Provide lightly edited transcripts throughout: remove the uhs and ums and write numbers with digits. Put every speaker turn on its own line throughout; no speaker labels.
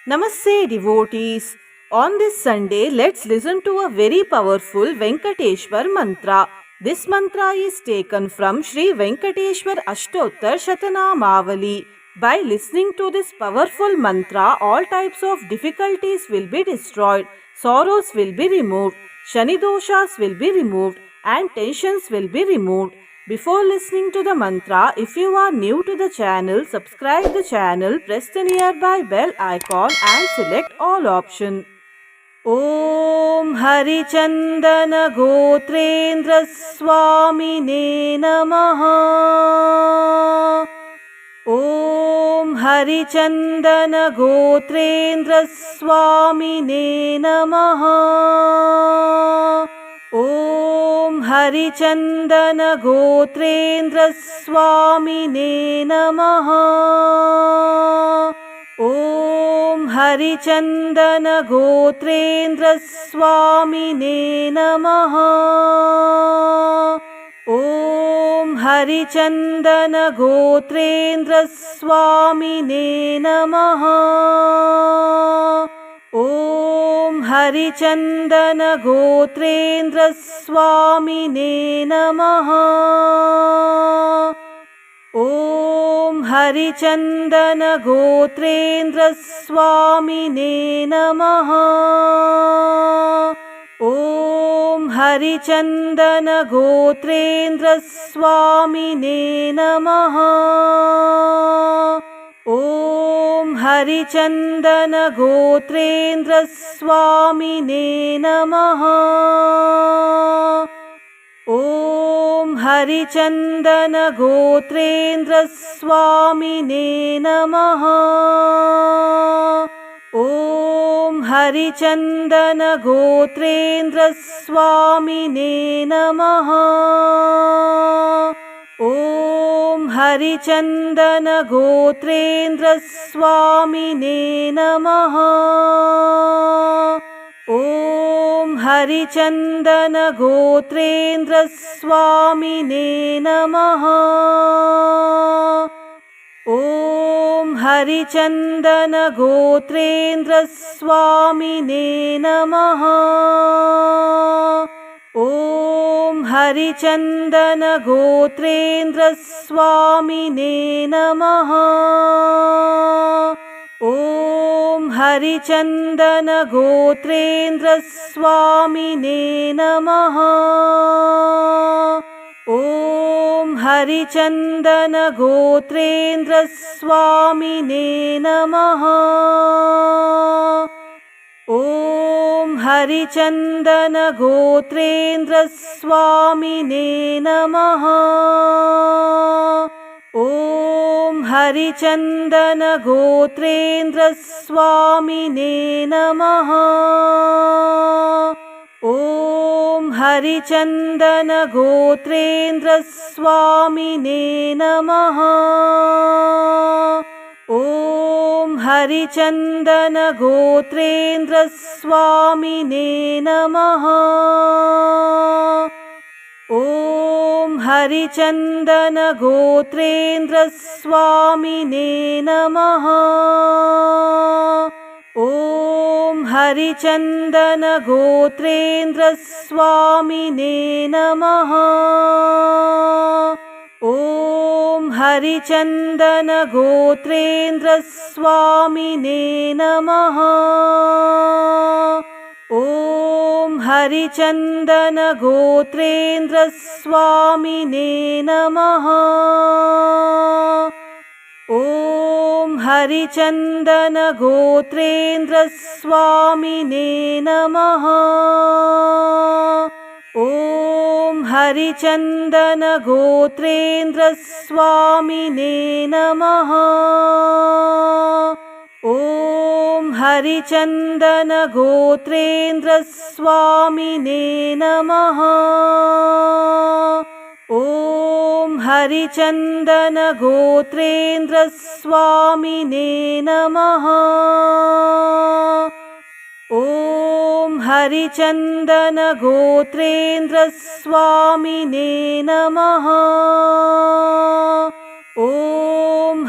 Namaste, devotees. On this Sunday, let's listen to a very powerful Venkateshwar mantra. This mantra is taken from Sri Venkateshwar Ashtottar Shatanamavali. By listening to this powerful mantra, all types of difficulties will be destroyed, sorrows will be removed, Shani doshas will be removed, and tensions will be removed. Before listening to the mantra, if you are new to the channel, subscribe the channel, press the nearby bell icon and select all option. Om Harichandana Gotrendra Swamine Namaha. Om Harichandana Gotrendra Swamine Namaha. Om Harichandana Gotrendra Swamine Namaha. Om Harichandana Gotrendra Swamine Namaha. Om Harichandana Gotrendra Swamine Namaha. Om Harichandana Gotrendra Swamine Namaha. Om Harichandana Gotrendra Swamine Namaha. Om Harichandana Gotrendra Swamine Namaha. Om Harichandana Gotrendra Swamine Namaha. Om Harichandana Gotrendra Swamine Namaha. Om Harichandana Gotrendra Swamine Namaha. Om Harichandana Gotrendra Swamine Namaha. Om Harichandana Gotrendra Swamine Namaha. Om Harichandana Gotrendra Swamine Namaha. Om Harichandana Gotrendra Swamine Namaha. Om Harichandana Gotrendra Swamine Namaha. Om Harichandana Gotrendra Swamine Namaha. Om Harichandana Gotrendra Swamine Namaha. Om Harichandana Gotrendra Swamine Namaha. Om Harichandana Gotrendra Swamine Namaha. Om Harichandana Gotrendra Swamine Namaha. Om Harichandana Gotrendra Swamine Namaha. Om Harichandana Gotrendra Swamine Namaha. Om Harichandana Gotrendra Swamine Namaha. Om Harichandana Gotrendra Swamine Namaha. Om Harichandana Gotrendra Swamine Namaha. Om Harichandana Gotrendra Swamine Namaha. Om Harichandana Gotrendra Swamine Namaha. Om Harichandana Gotrendra Swamine Namaha. Om Harichandana Gotrendra Swamine Namaha. Om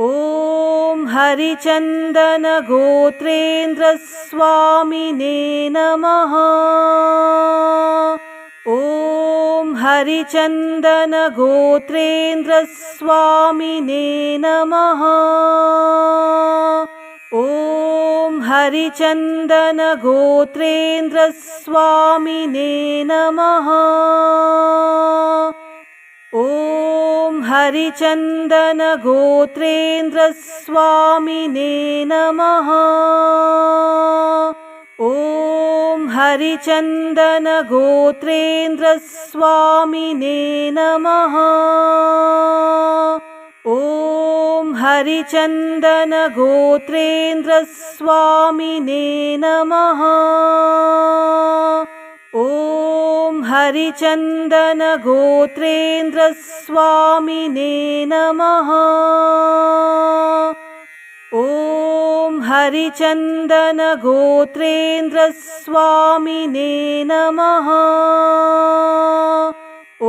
ॐ हरिचन्दन गोत्रेन्द्रस्वामिने नमः। ॐ हरिचन्दन गोत्रेन्द्रस्वामिने नमः। ॐ हरिचन्दन गोत्रेन्द्रस्वामिने नमः। ॐ हरिचन्दन गोत्रेन्द्रस्वामिने नमः। ॐ हरिचन्दन गोत्रेन्द्रस्वामिने नमः। ॐ हरिचन्दन गोत्रेन्द्रस्वामिने नमः। ॐ हरिचन्दन गोत्रेन्द्रस्वामिने नमः। ॐ हरिचन्दन गोत्रेन्द्रस्वामिने नमः। ॐ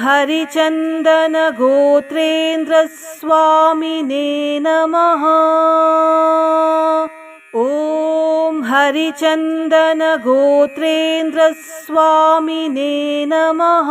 हरिचन्दन गोत्रेन्द्रस्वामिने नमः। ॐ हरिचन्दन गोत्रेन्द्रस्वामिने नमः।